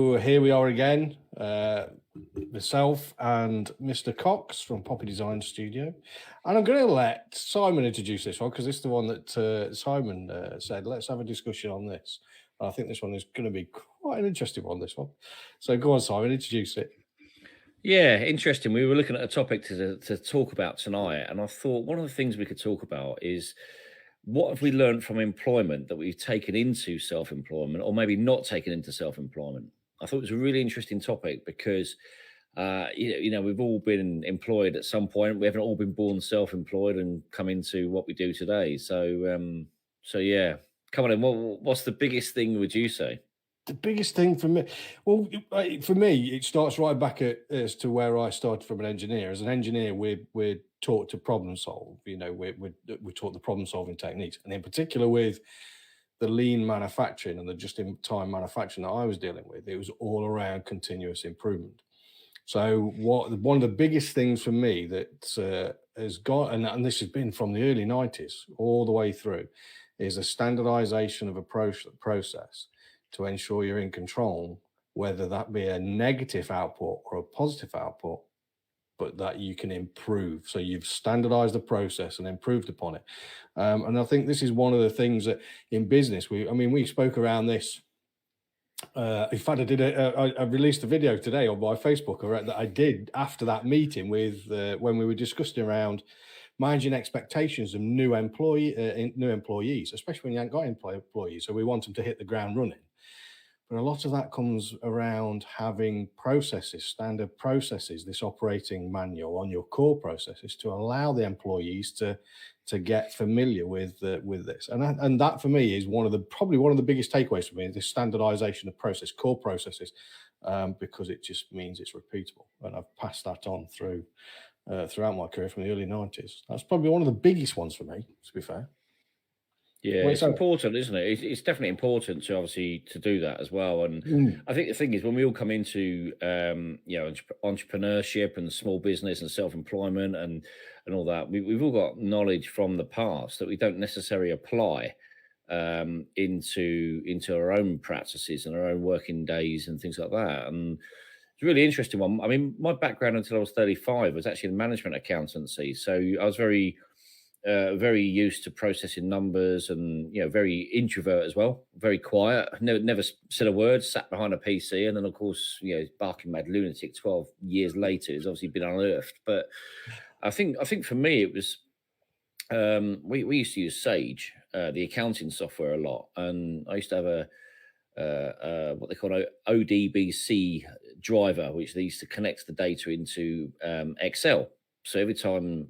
Here we are again, myself and Mr. Cox from Poppy Design Studio. And I'm going to let Simon introduce this one because this is the one that Simon said, let's have a discussion on this. And I think this one is going to be quite an interesting one, this one. So go on, Simon, introduce it. Yeah, interesting. We were looking at a topic to talk about tonight, and I thought one of the things we could talk about is what have we learned from employment that we've taken into self-employment, or maybe not taken into self-employment. I thought it was a really interesting topic because, we've all been employed at some point. We haven't all been born self-employed and come into what we do today. So yeah, come on in. What's the biggest thing would you say? The biggest thing for me, well, for me, it starts right back as to where I started from an engineer. As an engineer, we're taught to problem solve. We're taught the problem solving techniques, and in particular with the lean manufacturing and the just-in-time manufacturing that I was dealing with, it was all around continuous improvement. So one of the biggest things for me that has got, and this has been from the early 90s all the way through, is a standardization of a process to ensure you're in control, whether that be a negative output or a positive output, but that you can improve. So you've standardized the process and improved upon it. And I think this is one of the things that in business, we spoke around this. In fact, I released a video today on my Facebook that I did after that meeting with when we were discussing around managing expectations of new employees, especially when you haven't got employees. So we want them to hit the ground running. But a lot of that comes around having processes, standard processes, this operating manual on your core processes to allow the employees to get familiar with this. And that for me is probably one of the biggest takeaways for me, this standardization of core processes, because it just means it's repeatable. And I've passed that on throughout my career from the early 90s. That's probably one of the biggest ones for me, to be fair. Yeah, Well, it's important, isn't it? It's definitely important to obviously to do that as well. And I think the thing is, when we all come into entrepreneurship and small business and self-employment and all that, we've all got knowledge from the past that we don't necessarily apply into our own practices and our own working days and things like that. And it's a really interesting one. I mean, my background until I was 35 was actually in management accountancy, so I was very used to processing numbers and very introvert as well, very quiet. Never said a word, sat behind a PC, and then of course barking mad lunatic 12 years later has obviously been unearthed. But I think for me it was we used to use Sage, the accounting software, a lot, and I used to have what they call an ODBC driver, which they used to connect the data into Excel. So every time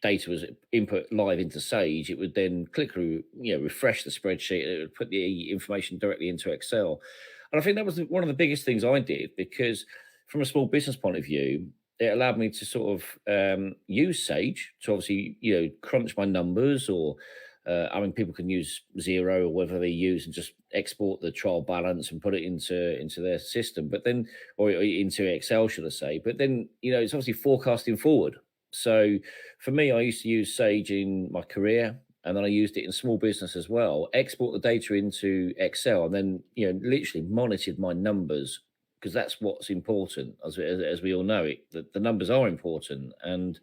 data was input live into Sage, it would then click through, refresh the spreadsheet. It would put the information directly into Excel. And I think that was one of the biggest things I did, because from a small business point of view, it allowed me to sort of use Sage to obviously, crunch my numbers, or people can use Zero or whatever they use and just export the trial balance and put it into their system, but then, or into Excel, should I say. But then, it's obviously forecasting forward. So for me, I used to use Sage in my career, and then I used it in small business as well. Export the data into Excel, and then literally monitored my numbers, because that's what's important, as we all know. The numbers are important, and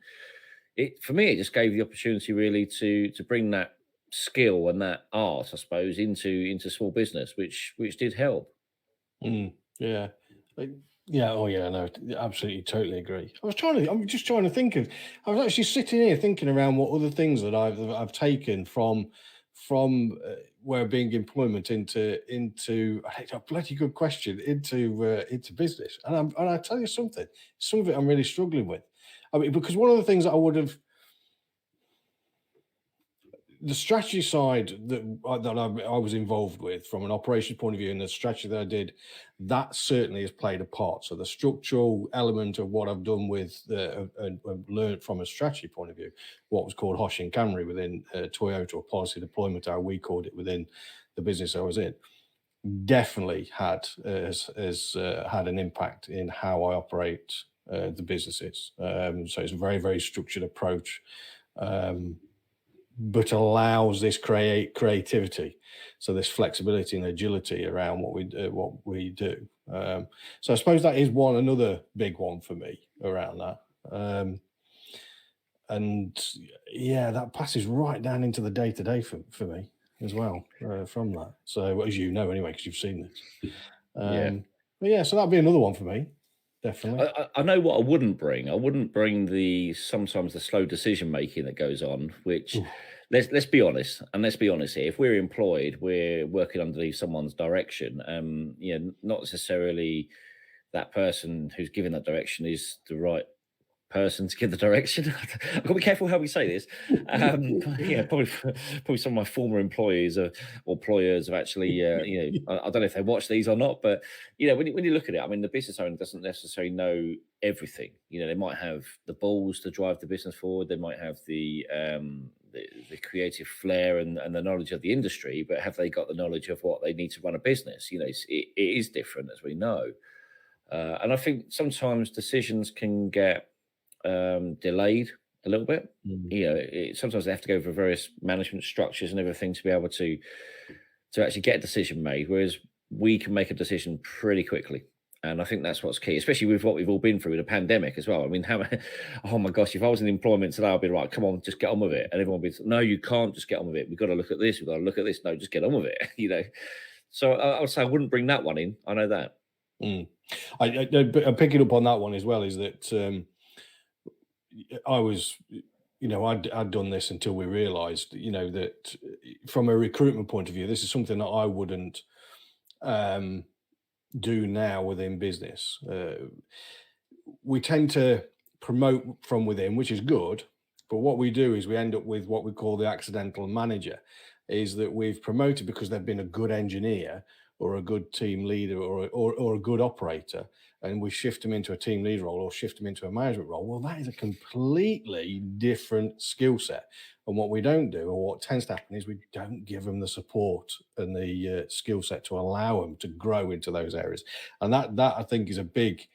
for me it just gave the opportunity really to bring that skill and that art, I suppose, into small business, which did help. Yeah. Yeah. Oh, yeah. No, absolutely, totally agree. I'm just trying to think of. I was actually sitting here thinking around what other things that I've taken from where being employment into. It's a bloody good question, into business, and I tell you something. Some of it I'm really struggling with. I mean, because one of the things that I would have. The strategy side that I was involved with from an operations point of view, and the strategy that I did, that certainly has played a part. So the structural element of what I've done with and learned from a strategy point of view, what was called Hosh and Camry within Toyota, or policy deployment, how we called it within the business I was in, definitely has had an impact in how I operate the businesses. So it's a very, very structured approach. but allows this creativity, so this flexibility and agility around what we do. So I suppose that is another big one for me around that. And yeah, that passes right down into the day to day for me as well, from that. So as you know anyway, because you've seen this. Yeah. But yeah, so that'd be another one for me, definitely. I know what I wouldn't bring. I wouldn't bring sometimes the slow decision making that goes on. Which Ooh. let's be honest, and let's be honest here. If we're employed, we're working underneath someone's direction. Not necessarily that person who's giving that direction is the right person to give the direction. I've got to be careful how we say this. Probably some of my former employees or employers have actually, I don't know if they watch these or not, but when you look at it, I mean, the business owner doesn't necessarily know everything. They might have the balls to drive the business forward. They might have the creative flair and the knowledge of the industry, but have they got the knowledge of what they need to run a business? It is different, as we know. And I think sometimes decisions can get delayed a little bit. Sometimes they have to go for various management structures and everything to be able to actually get a decision made, whereas we can make a decision pretty quickly. And I think that's what's key, especially with what we've all been through with the pandemic as well. I mean, oh my gosh, if I was in employment today, I'd be like, come on, just get on with it. And everyone would be, no, you can't just get on with it. We've got to look at this. We've got to look at this. No, just get on with it. So I would say I wouldn't bring that one in. I know that. I'm picking up on that one as well, is that I was, I'd done this until we realized, that from a recruitment point of view, this is something that I wouldn't do now within business. We tend to promote from within, which is good, but what we do is we end up with what we call the accidental manager, is that we've promoted because they've been a good engineer or a good team leader or a good operator, and we shift them into a team lead role or shift them into a management role. Well, that is a completely different skill set. And what we don't do, or what tends to happen, is we don't give them the support and the skill set to allow them to grow into those areas. And that I think is a big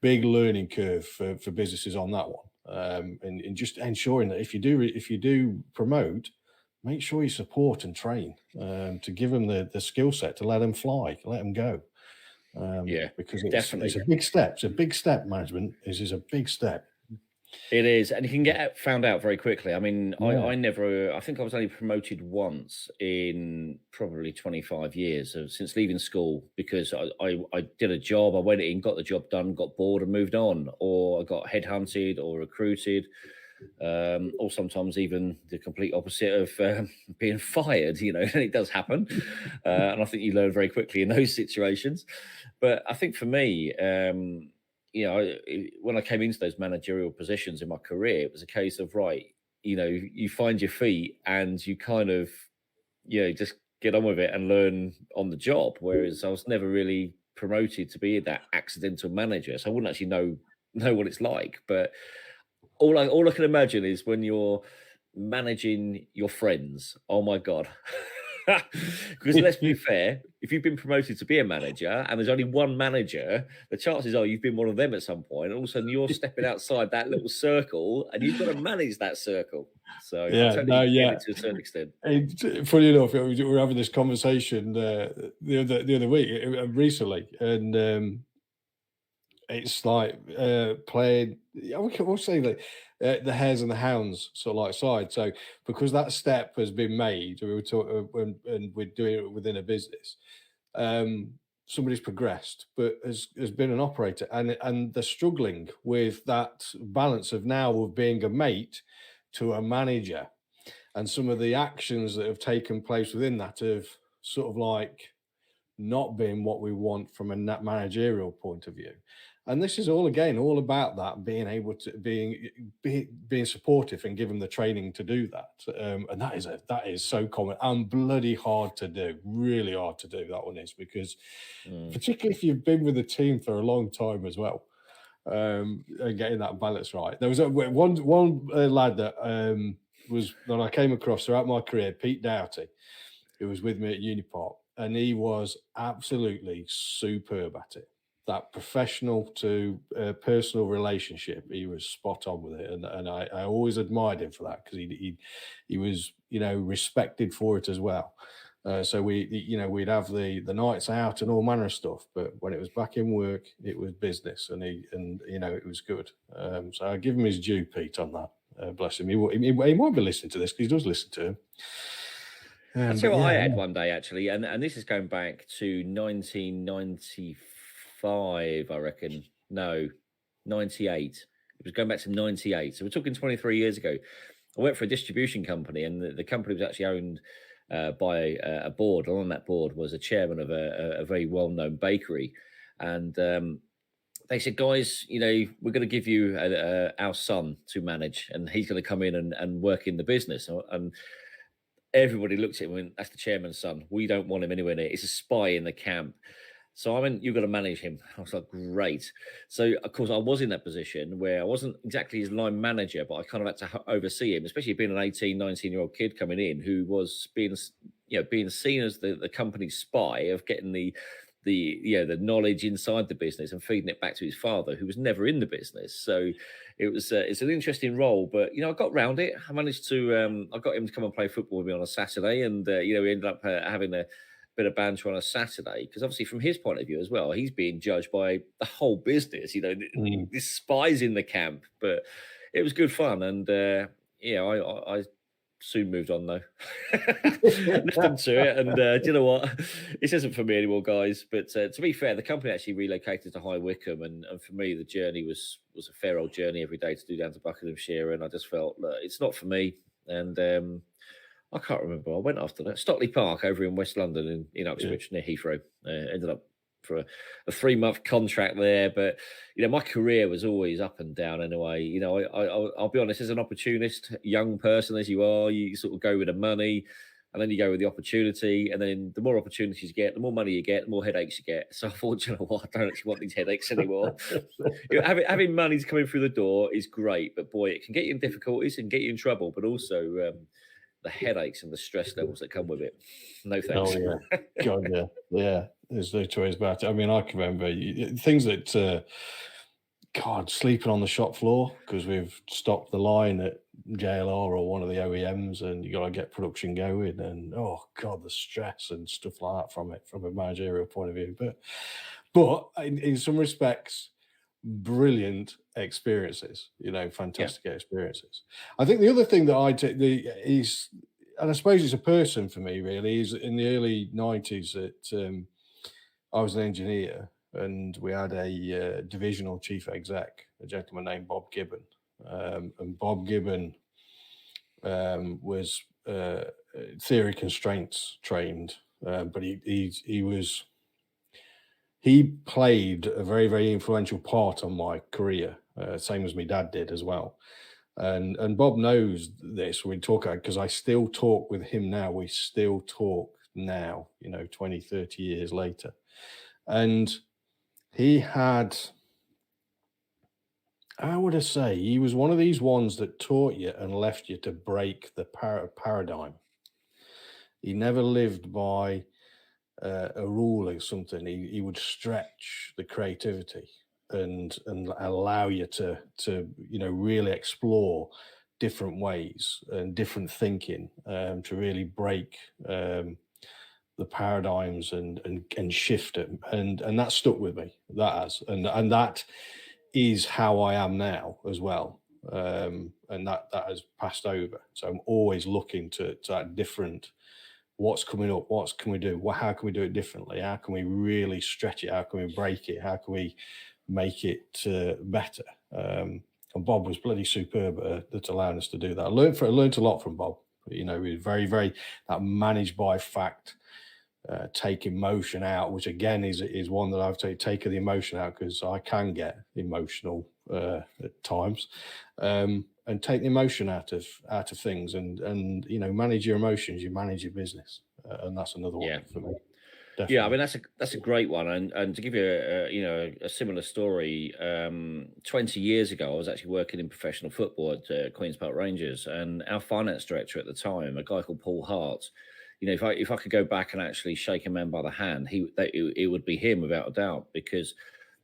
learning curve for businesses on that one. And just ensuring that if you do promote, make sure you support and train to give them the skill set to let them fly, let them go. Because it's a big step. It's a big step. Management is a big step. It is, and you can get found out very quickly. I mean, I think I was only promoted once in probably 25 years since leaving school, because I did a job, I went in, got the job done, got bored and moved on, or I got headhunted or recruited, or sometimes even the complete opposite of being fired, and it does happen. And I think you learn very quickly in those situations. But I think for me, when I came into those managerial positions in my career, it was a case of, right, you find your feet and you kind of, just get on with it and learn on the job. Whereas I was never really promoted to be that accidental manager, so I wouldn't actually know what it's like. But all I can imagine is when you're managing your friends. Oh my God. Because let's be fair, if you've been promoted to be a manager and there's only one manager, the chances are you've been one of them at some point. And all of a sudden you're stepping outside that little circle and you've got to manage that circle. So yeah, I totally get it to a certain extent. Funny enough, we were having this conversation the other week, recently, and it's like playing. We'll say that the hares and the hounds sort of like side. So because that step has been made, we were talking, and we're doing it within a business. Somebody's progressed, but has been an operator, and they're struggling with that balance of now of being a mate to a manager, and some of the actions that have taken place within that have sort of like not been what we want from a managerial point of view. And this is all about that, being able to being supportive and give them the training to do that. And that is so common and bloody hard to do, really hard to do. That one is, because particularly if you've been with the team for a long time as well, and getting that balance right. There was one lad that that I came across throughout my career, Pete Doughty, who was with me at Unipark, and he was absolutely superb at it. that professional to personal relationship, he was spot on with it, and I always admired him for that, because he was, you know, respected for it as well. So we'd have the nights out and all manner of stuff, but when it was back in work, it was business, and it was good. So I give him his due, Pete, on that. Bless him. He might be listening to this, because he does listen to him. I'll tell you what I had one day, actually, and this is going back to 1995, I reckon. No, 98. It was going back to 98. So we're talking 23 years ago. I worked for a distribution company, and the company was actually owned by a board. And on that board was a chairman of a very well-known bakery. And they said, guys, you know, we're going to give you our son to manage, and he's going to come in and work in the business. And everybody looked at him and went, that's the chairman's son. We don't want him anywhere near. It's a spy in the camp. So I went, you've got to manage him. I was like, great. So, of course, I was in that position where I wasn't exactly his line manager, but I kind of had to oversee him, especially being an 18, 19-year-old kid coming in who was being seen as the company's spy, of getting the knowledge inside the business and feeding it back to his father, who was never in the business. So it's an interesting role, but I got round it. I managed to I got him to come and play football with me on a Saturday, and we ended up having a bit of banter on a Saturday, because obviously from his point of view as well, he's being judged by the whole business. This spies in the camp, but it was good fun, and I soon moved on though. Left them to it, and do you know what? This isn't for me anymore, guys. But to be fair, the company actually relocated to High Wycombe, and for me, the journey was a fair old journey every day to do down to Buckinghamshire, and I just felt, look, it's not for me. And I can't remember. I went after that. Stockley Park over in West London in Uxbridge, near Heathrow. Ended up for a 3-month contract there, but my career was always up and down anyway. I'll be honest, as an opportunist, young person as you are, you sort of go with the money, and then you go with the opportunity, and then the more opportunities you get, the more money you get, the more headaches you get. So I thought, you know what, I don't actually want these headaches anymore. Having money coming through the door is great, but boy, it can get you in difficulties and get you in trouble, but also the headaches and the stress levels that come with it. No thanks. Oh yeah, God, yeah. There's no choice about it. I mean, I can remember things that, God, sleeping on the shop floor because we've stopped the line at JLR or one of the OEMs, and you got to get production going, and oh God, the stress and stuff like that from a managerial point of view. But in some respects, brilliant experiences. Fantastic experiences. I think the other thing that I take is, and I suppose it's a person for me really, is in the early 90s that I was an engineer, and we had a divisional chief exec, a gentleman named Bob Gibbon. And Bob Gibbon was theory constraints trained, but he played a very, very influential part on my career, same as my dad did as well. And Bob knows this. We talk because I still talk with him now. We still talk now, 20, 30 years later. And he had, I would say, he was one of these ones that taught you and left you to break the paradigm. He never lived by a rule or something. He would stretch the creativity and allow you to really explore different ways and different thinking, to really break the paradigms and shift it, and that stuck with me. That has, and that is how I am now as well, and that has passed over. So I'm always looking to that different. What's coming up? What can we do? How can we do it differently? How can we really stretch it? How can we break it? How can we make it better? And Bob was bloody superb at allowing us to do that. I learned a lot from Bob. He was very, very that managed by fact, take emotion out, which again is one that I've taken the emotion out, because I can get emotional at times, and take the emotion out of things, and manage your emotions, you manage your business, and that's another one for me. Definitely. Yeah, I mean that's a great one, and to give you a similar story, 20 years ago, I was actually working in professional football at Queens Park Rangers, and our finance director at the time, a guy called Paul Hart. If I could go back and actually shake a man by the hand, it would be him without a doubt, because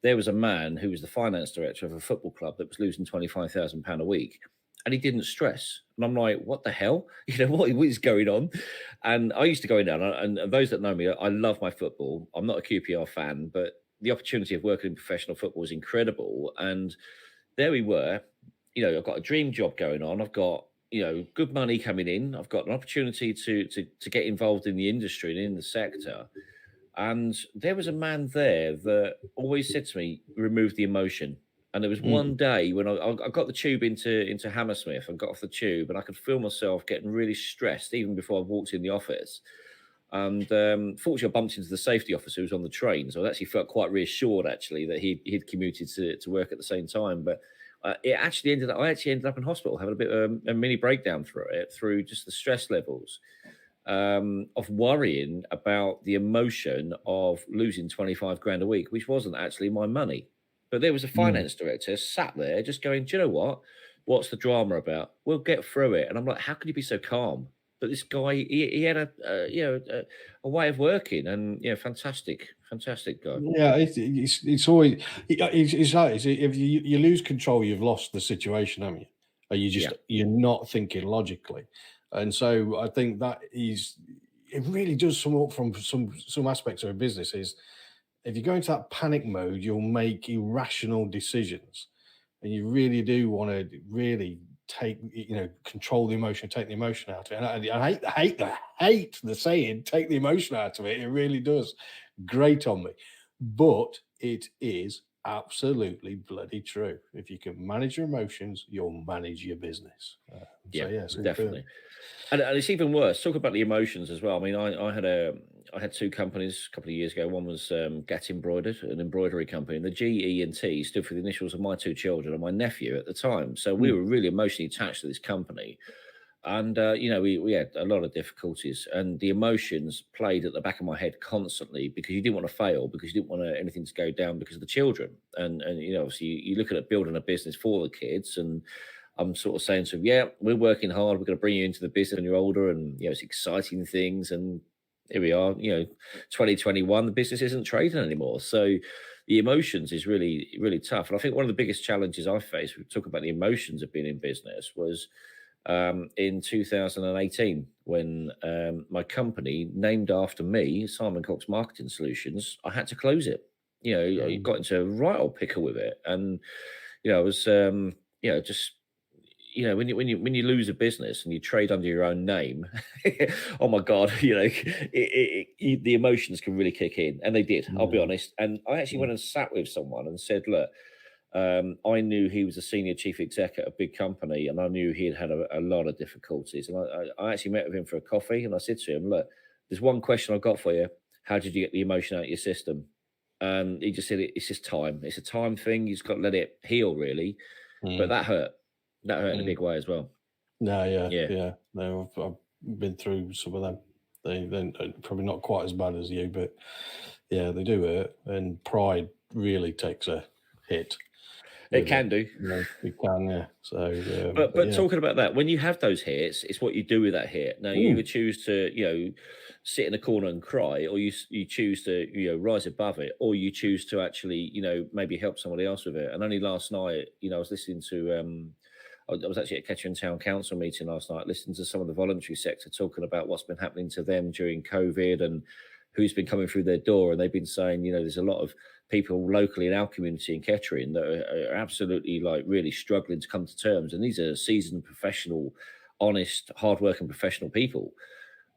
there was a man who was the finance director of a football club that was losing £25,000 a week, and he didn't stress. And I'm like, what the hell? What is going on? And I used to go in there, and those that know me, I love my football. I'm not a QPR fan, but the opportunity of working in professional football was incredible. And there we were. I've got a dream job going on. I've got good money coming in. I've got an opportunity to get involved in the industry and in the sector. And there was a man there that always said to me, remove the emotion. And there was one day when I got the tube into Hammersmith and got off the tube, and I could feel myself getting really stressed even before I walked in the office. And fortunately, I bumped into the safety officer who was on the train. So I actually felt quite reassured, actually, that he'd commuted to work at the same time. But I actually ended up in hospital, having a bit of a mini breakdown through just the stress levels of worrying about the emotion of losing 25 grand a week, which wasn't actually my money. But there was a finance director sat there just going, do you know what? What's the drama about? We'll get through it. And I'm like, how can you be so calm? But this guy, he had a way of working, and fantastic guy. Yeah, it's always it's like if you lose control, you've lost the situation, haven't you? Or you're not thinking logically, and so I think that it really does sum up from some aspects of a business is if you go into that panic mode, you'll make irrational decisions, and you really do want to really control the emotion, take the emotion out of it. And I hate the saying, take the emotion out of it. It really does grate on me, but it is absolutely bloody true. If you can manage your emotions, you'll manage your business. Definitely. And it's even worse. Talk about the emotions as well. I mean, I had two companies a couple of years ago. One was Get Embroidered, an embroidery company, and the GE&T stood for the initials of my two children and my nephew at the time. So we were really emotionally attached to this company. And, we had a lot of difficulties, and the emotions played at the back of my head constantly because you didn't want to fail, because you didn't want anything to go down because of the children. And obviously you're looking at building a business for the kids, and I'm sort of saying to them, yeah, we're working hard. We're going to bring you into the business when you're older, and, it's exciting things. And here we are, 2021, the business isn't trading anymore. So the emotions is really, really tough. And I think one of the biggest challenges I faced, we talk about the emotions of being in business, was in 2018 when my company, named after me, Simon Cox Marketing Solutions, I had to close it. I got into a right old pickle with it. And, I was, just when you lose a business and you trade under your own name, oh my God, the emotions can really kick in, and they did. I'll be honest. And I actually went and sat with someone and said, look, I knew he was a senior chief exec at a big company, and I knew he had a lot of difficulties. And I actually met with him for a coffee, and I said to him, look, there's one question I've got for you. How did you get the emotion out of your system? And he just said, it's just time. It's a time thing. You just got to let it heal, really. But that hurt. That hurt in a big way as well. No, yeah. No, I've been through some of them. They're probably not quite as bad as you, but yeah, they do hurt. And pride really takes a hit. It can do. It can, yeah. So, but talking about that, when you have those hits, it's what you do with that hit. Now, you either choose to, sit in a corner and cry, or you choose to, rise above it, or you choose to actually, maybe help somebody else with it. And only last night, I was listening to, I was actually at Kettering Town Council meeting last night, listening to some of the voluntary sector talking about what's been happening to them during COVID and who's been coming through their door. And they've been saying, there's a lot of people locally in our community in Kettering that are absolutely really struggling to come to terms. And these are seasoned, professional, honest, hardworking professional people.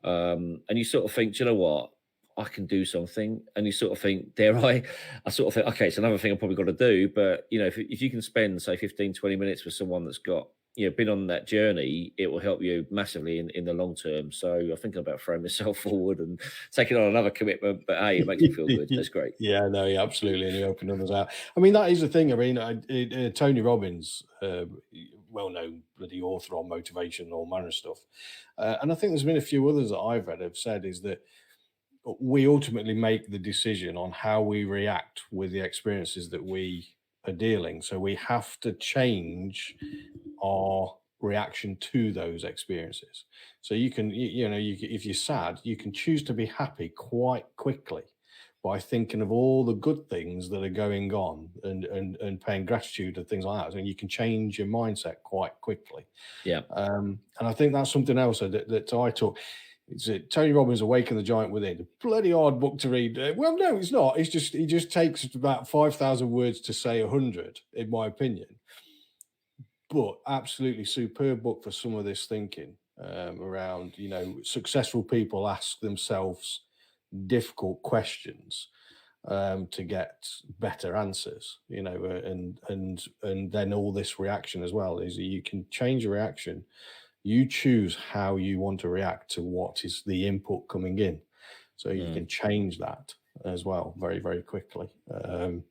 And you sort of think, do you know what? I can do something. And you sort of think, I sort of think, okay, it's another thing I've probably got to do. But, if you can spend, say, 15, 20 minutes with someone that's got, been on that journey, it will help you massively in the long term. So I'm thinking about throwing myself forward and taking on another commitment. But, hey, it makes me feel good. That's great. Yeah, no, yeah, absolutely. And you open others out. I mean, that is the thing. I mean, Tony Robbins, well-known bloody author on motivation and all manner of stuff. And I think there's been a few others that I've read have said is that we ultimately make the decision on how we react with the experiences that we are dealing. So we have to change our reaction to those experiences. So you can, if you're sad, you can choose to be happy quite quickly. by thinking of all the good things that are going on and paying gratitude to things like that. And you can change your mindset quite quickly. Yeah. And I think that's something else that I took. It's Tony Robbins' Awaken the Giant Within. A bloody hard book to read. Well, no, it's not. It's just, it just takes about 5,000 words to say 100, in my opinion. But absolutely superb book for some of this thinking around, successful people ask themselves difficult questions to get better answers, and then all this reaction as well is you can change your reaction. You choose how you want to react to what is the input coming in. So you can change that as well very, very quickly. And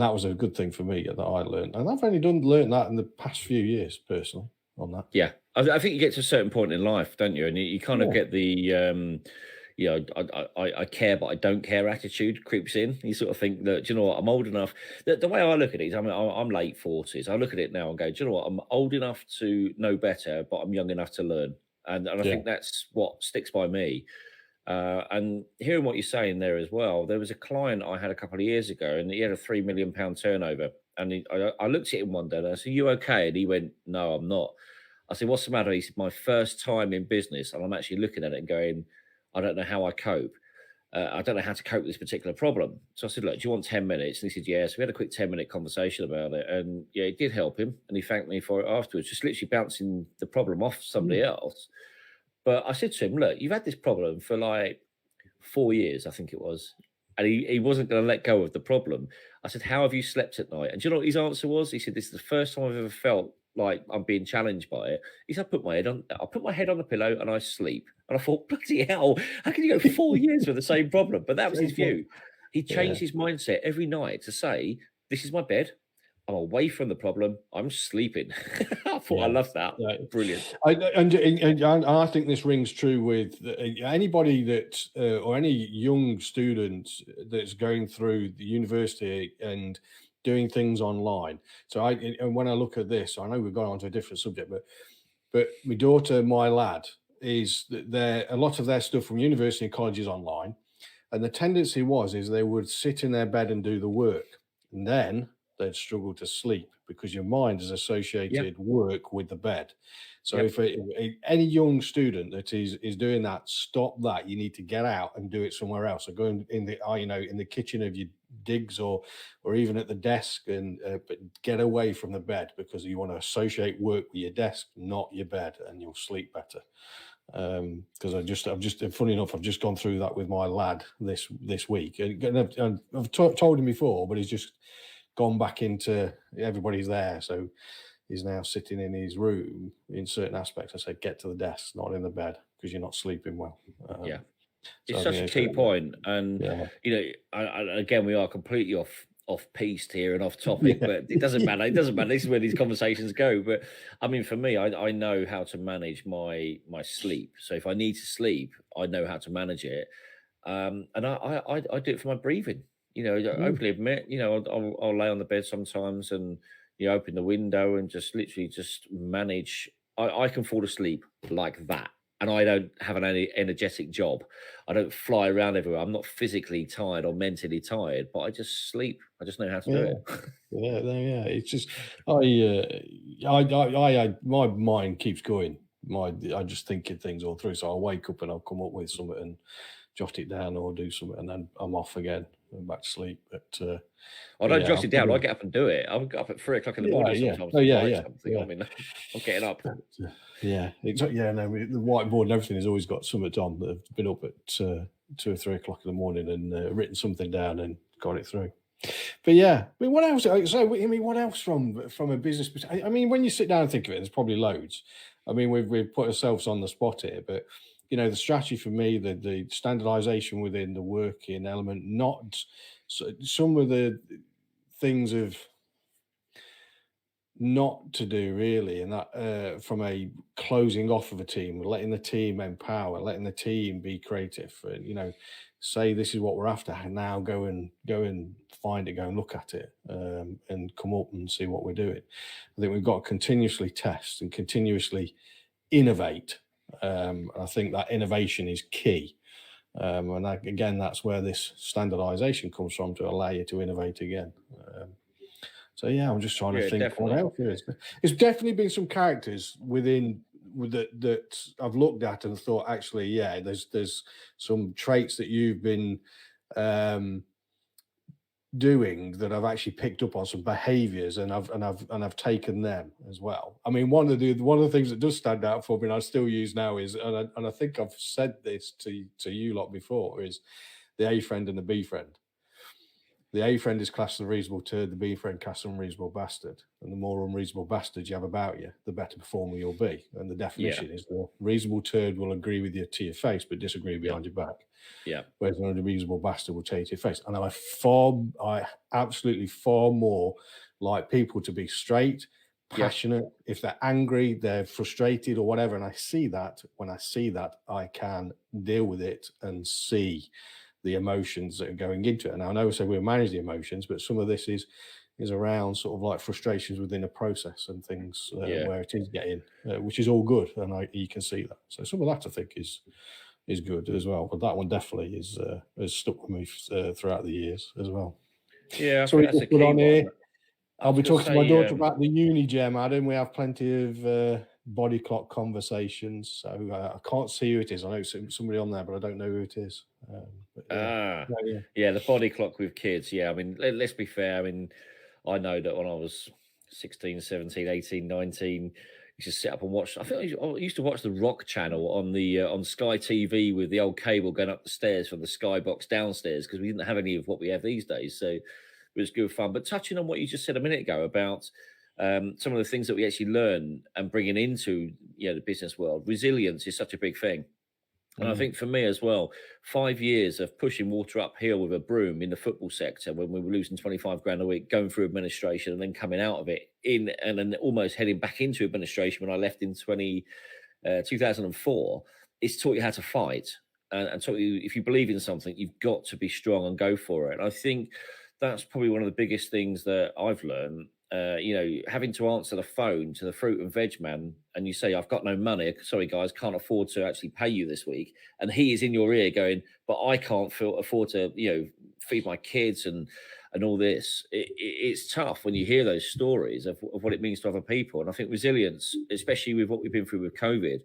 that was a good thing for me that I learned. And I've only learned that in the past few years personally on that. Yeah. I think you get to a certain point in life, don't you? And you kind of get the, I care, but I don't care attitude creeps in. You sort of think that, do you know what, I'm old enough. The way I look at it is, I'm late 40s. I look at it now and go, do you know what, I'm old enough to know better, but I'm young enough to learn. And I think that's what sticks by me. And hearing what you're saying there as well, there was a client I had a couple of years ago, and he had a £3 million turnover. And I looked at him one day and I said, "You okay?" And he went, "No, I'm not." I said, "What's the matter?" He said, "My first time in business, and I'm actually looking at it and going, I don't know how I cope. I don't know how to cope with this particular problem." So I said, "Look, do you want 10 minutes?" And he said, "Yeah." So we had a quick 10-minute conversation about it. And yeah, it did help him. And he thanked me for it afterwards, just literally bouncing the problem off somebody else. But I said to him, "Look, you've had this problem for like 4 years, I think it was." And he wasn't going to let go of the problem. I said, "How have you slept at night?" And do you know what his answer was? He said, "This is the first time I've ever felt like I'm being challenged by it." He said, I put my head on the pillow and I sleep." And I thought, bloody hell, how can you go 4 years with the same problem? But that was his view. He changed his mindset every night to say, "This is my bed. I'm away from the problem. I'm sleeping." I thought, I love that. Brilliant. And I think this rings true with anybody that or any young student that's going through the university and doing things online. So and when I look at this, I know we've gone on to a different subject, but my daughter, my lad, is that a lot of their stuff from university and college is online. And the tendency is they would sit in their bed and do the work, and then they'd struggle to sleep because your mind has associated work with the bed. So if any young student that is doing that, stop that. You need to get out and do it somewhere else. So go in the kitchen of your digs or even at the desk, and but get away from the bed, because you want to associate work with your desk, not your bed, and you'll sleep better. Because funny enough, I've just gone through that with my lad this week. And I've told him before, but he's just gone back into everybody's there, so he's now sitting in his room in certain aspects. I said, get to the desk, not in the bed, because you're not sleeping well. It's such a key point. And again, we are completely off piste here and off topic, but it doesn't matter. It doesn't matter. This is where these conversations go. But I mean, for me, I know how to manage my sleep. So if I need to sleep, I know how to manage it. And I do it for my breathing. Openly admit, I'll lay on the bed sometimes and open the window and just literally just manage. I can fall asleep like that. And I don't have an energetic job. I don't fly around everywhere. I'm not physically tired or mentally tired, but I just sleep. I just know how to do it. It's just my mind keeps going. I just thinking things all through. So I'll wake up and I'll come up with something and jot it down or do something, and then I'm off again and back to sleep. But I don't jot it down. I get up and do it. I'll get up at 3 o'clock in the morning sometimes. I mean, I'm getting up. No, the whiteboard and everything has always got something on. That have been up at 2 or 3 o'clock in the morning and written something down and got it through. But what else? So what else from a business perspective? I mean, when you sit down and think of it, there's probably loads. I mean, we've put ourselves on the spot here, but the strategy for me, the standardization within the working element, not some of the things of not to do really, and that from a closing off of a team, letting the team empower, letting the team be creative, and say this is what we're after, and now go and find it, go and look at it, and come up and see what we're doing. I think we've got to continuously test and continuously innovate. I think that innovation is key. And again, that's where this standardisation comes from, to allow you to innovate again. So yeah, I'm just trying to think definitely. what else there is. It's definitely been some characters within that I've looked at and thought, actually, yeah, there's some traits that you've been doing that I've actually picked up on, some behaviours, and I've taken them as well. I mean, one of the things that does stand out for me, and I still use now, is, and I think I've said this to you lot before, is the A friend and the B friend. The A friend is classed as a reasonable turd, the B friend classed as an unreasonable bastard. And the more unreasonable bastard you have about you, the better performer you'll be. And the definition is the reasonable turd will agree with you to your face, but disagree behind your back. Yeah. Whereas an unreasonable bastard will tell you to your face. And I absolutely far more like people to be straight, passionate. If they're angry, they're frustrated or whatever. And I see that. When I see that, I can deal with it and see the emotions that are going into it. And I know, so we'll manage the emotions, but some of this is around sort of like frustrations within a process and things where it is getting, which is all good, and you can see that. So some of that I think is good as well. But that one definitely has stuck with me throughout the years as well. Yeah, I so think that's a key one. Here, I'll be talking to my daughter about the uni gem, Adam. We have plenty of body clock conversations. So I can't see who it is. I know somebody on there, but I don't know who it is. The body clock with kids. Yeah, I mean, let's be fair. I mean, I know that when I was 16, 17, 18, 19, used to sit up and watch. I think I used to watch the Rock channel on Sky TV with the old cable going up the stairs from the Sky box downstairs, because we didn't have any of what we have these days. So it was good fun. But touching on what you just said a minute ago about some of the things that we actually learn and bringing into the business world, resilience is such a big thing. And I think for me as well, 5 years of pushing water uphill with a broom in the football sector when we were losing 25 grand a week, going through administration and then coming out of it and then almost heading back into administration when I left in 2004, it's taught you how to fight and taught you, if you believe in something, you've got to be strong and go for it. And I think that's probably one of the biggest things that I've learned. Having to answer the phone to the fruit and veg man, and you say, I've got no money, sorry guys, can't afford to actually pay you this week, and he is in your ear going, but I can't afford to feed my kids and all this. It's tough when you hear those stories of what it means to other people. And I think resilience, especially with what we've been through with COVID,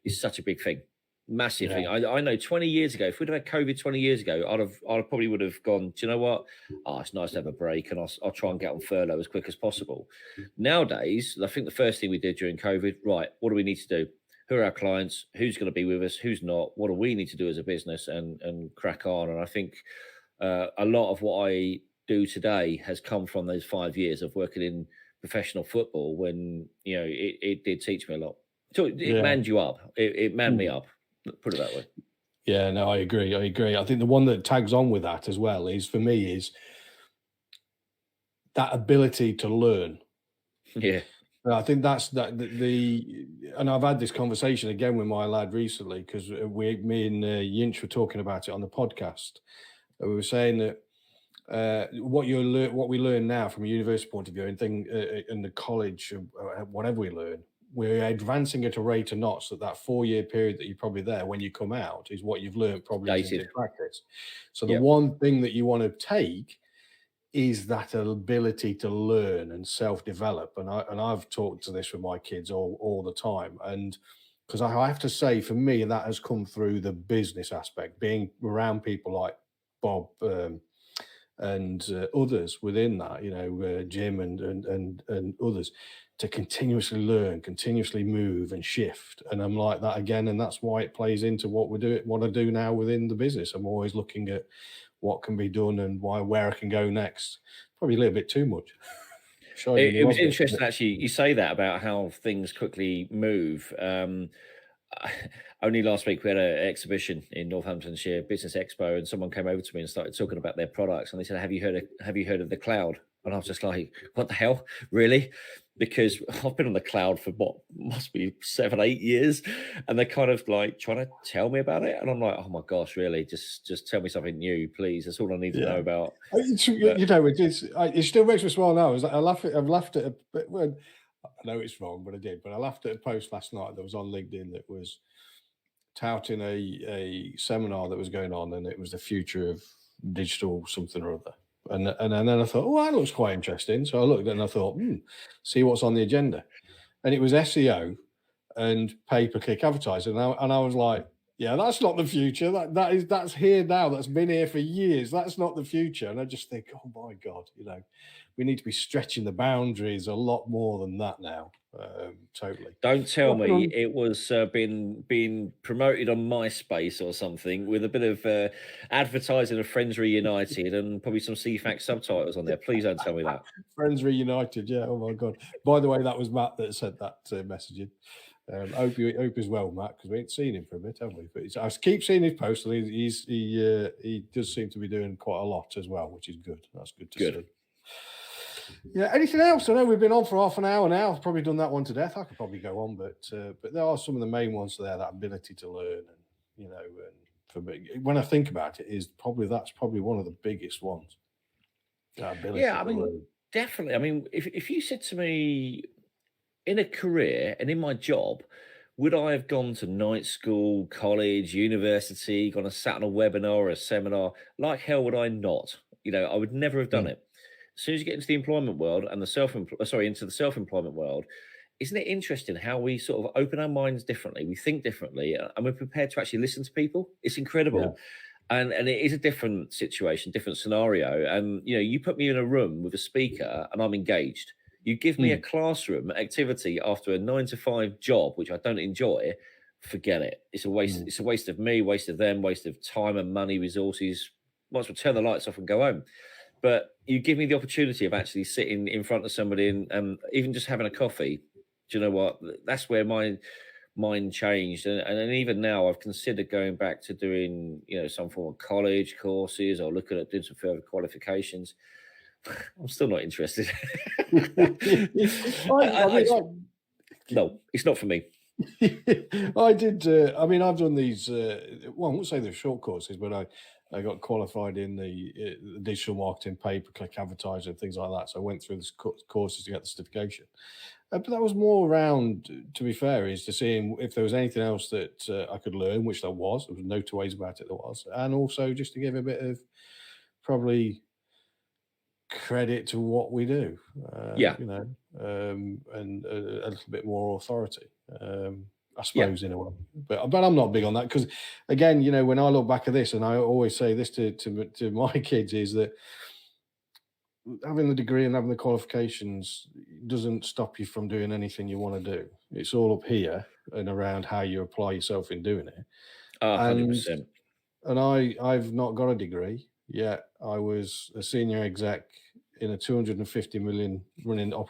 is such a big thing. Massive thing. I know 20 years ago, if we'd have had COVID 20 years ago, I probably would have gone, do you know what? It's nice to have a break, and I'll try and get on furlough as quick as possible. Nowadays, I think the first thing we did during COVID, right, what do we need to do? Who are our clients? Who's going to be with us? Who's not? What do we need to do as a business and crack on? And I think a lot of what I do today has come from those 5 years of working in professional football when, it did teach me a lot. So it manned you up. It manned me up. Put it that way. Yeah, no, I agree. I think the one that tags on with that as well is, for me, is that ability to learn. Yeah. I think that's and I've had this conversation again with my lad recently, because me and Yinch were talking about it on the podcast. We were saying that what we learn now from a university point of view, and in the college, whatever we learn, we're advancing at a rate of knots that 4 year period that you're probably there when you come out is what you've learned probably in practice. So the one thing that you want to take is that ability to learn and self-develop. And I've talked to this with my kids all the time. And because I have to say, for me, that has come through the business aspect, being around people like Bob and others within that, Jim and others, to continuously learn, continuously move and shift. And I'm like that again, and that's why it plays into what I do now within the business. I'm always looking at what can be done and where I can go next. Probably a little bit too much. It was interesting, actually, you say that about how things quickly move. Only last week we had an exhibition in Northamptonshire, Business Expo, and someone came over to me and started talking about their products, and they said, have you heard of the cloud? And I was just like, what the hell, really? Because I've been on the cloud for what must be 7-8 years, and they're kind of like trying to tell me about it, and I'm like, oh my gosh, really? Just tell me something new, please. That's all I need to know about. It still makes me smile now. I've laughed at it when I know it's wrong, but I did. But I laughed at a post last night that was on LinkedIn that was touting a seminar that was going on, and it was the future of digital something or other. And then I thought, oh, that looks quite interesting. So I looked and I thought, see what's on the agenda. And it was SEO and pay-per-click advertising. And I was like, yeah, that's not the future. That's here now. That's been here for years. That's not the future. And I just think, oh my God, we need to be stretching the boundaries a lot more than that now. Totally. Don't tell me it was being promoted on MySpace or something with a bit of advertising of Friends Reunited and probably some CFAX subtitles on there. Please don't tell me that. Friends Reunited, yeah. Oh my God. By the way, that was Matt that sent that message in. Hope as well, Matt, because we ain't seen him for a bit, have we? But I keep seeing his posts, and he does seem to be doing quite a lot as well, which is good. That's good to see. Yeah. Anything else? I know we've been on for half an hour now. I've probably done that one to death. I could probably go on, but there are some of the main ones there. That ability to learn, and and for me, when I think about it, that's probably one of the biggest ones. That ability to learn. Definitely. I mean, if you said to me in a career and in my job, would I have gone to night school, college, university, gone and sat on a webinar or a seminar? Like hell would I not? I would never have done it. As soon as you get into the employment world and into the self-employment world, isn't it interesting how we sort of open our minds differently? We think differently, and we're prepared to actually listen to people. It's incredible. Yeah. And it is a different situation, different scenario. And, you put me in a room with a speaker and I'm engaged. You give me a classroom activity after a 9-to-5 job, which I don't enjoy, forget it. It's a waste. It's a waste of me, waste of them, waste of time and money, resources. Might as well turn the lights off and go home. But you give me the opportunity of actually sitting in front of somebody and even just having a coffee. Do you know what? That's where my mind changed. And even now I've considered going back to doing, some form of college courses or looking at doing some further qualifications. I'm still not interested. No, it's not for me. I did. I've done these. I won't say they're short courses, but I got qualified in the digital marketing, pay-per-click advertising, things like that. So I went through the courses to get the certification. But that was more around, to be fair, is to seeing if there was anything else that I could learn, which there was. There was no two ways about it. There was, and also just to give a bit of probably credit to what we do. And a little bit more authority. I suppose in a way, but I'm not big on that because, again, when I look back at this, and I always say this to my kids, is that having the degree and having the qualifications doesn't stop you from doing anything you want to do. It's all up here and around how you apply yourself in doing it. 100%. And I've not got a degree yet. I was a senior exec in a 250 million running a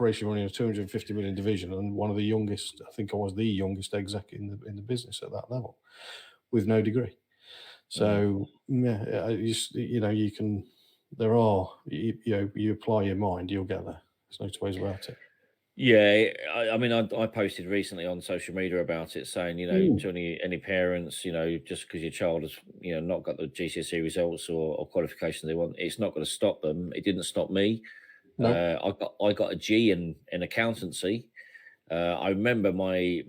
250 million division, and one of the youngest. I think I was the youngest exec in the business at that level, with no degree. So you can. There are you apply your mind, you'll get there. There's no two ways about it. Yeah, I posted recently on social media about it, saying, to any parents, just because your child has, not got the GCSE results or qualifications they want, it's not going to stop them. It didn't stop me. No. I got a G in accountancy. I remember my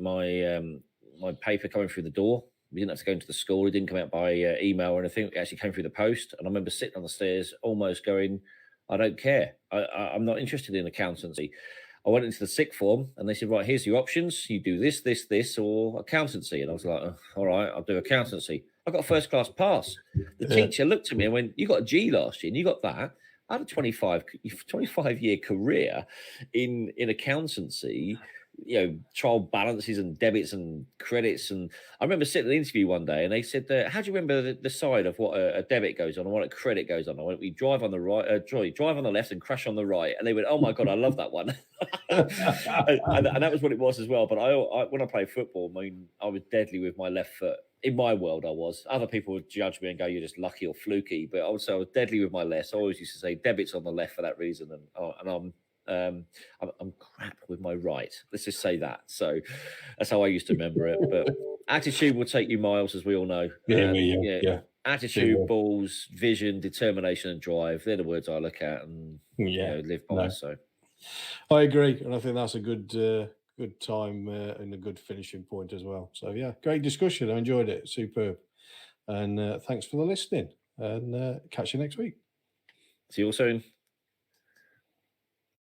paper coming through the door. We didn't have to go into the school. It didn't come out by email or anything. It actually came through the post. And I remember sitting on the stairs, almost going, I don't care. I'm not interested in accountancy. I went into the sixth form and they said, right, here's your options. You do this, this, this, or accountancy. And I was like, all right, I'll do accountancy. I got a first class pass. The teacher looked at me and went, you got a G last year and you got that. I had a 25-year career in accountancy, trial balances and debits and credits. And I remember sitting in an interview one day and they said, how do you remember the side of what a debit goes on and what a credit goes on? I went, we drive on the right, drive on the left and crash on the right. And they went, oh my God, I love that one. and that was what it was as well. But I when I played football, I was deadly with my left foot. In my world, I was. Other people would judge me and go, you're just lucky or fluky. But also I was deadly with my left. So I always used to say debits on the left for that reason. And I'm crap with my right. Let's just say that. So that's how I used to remember it. But attitude will take you miles, as we all know. Yeah. Attitude, balls, vision, determination, and drive. They're the words I look at and live by. So I agree, and I think that's a good good time and a good finishing point as well. So yeah, great discussion. I enjoyed it. Superb. And thanks for the listening. And catch you next week. See you all soon.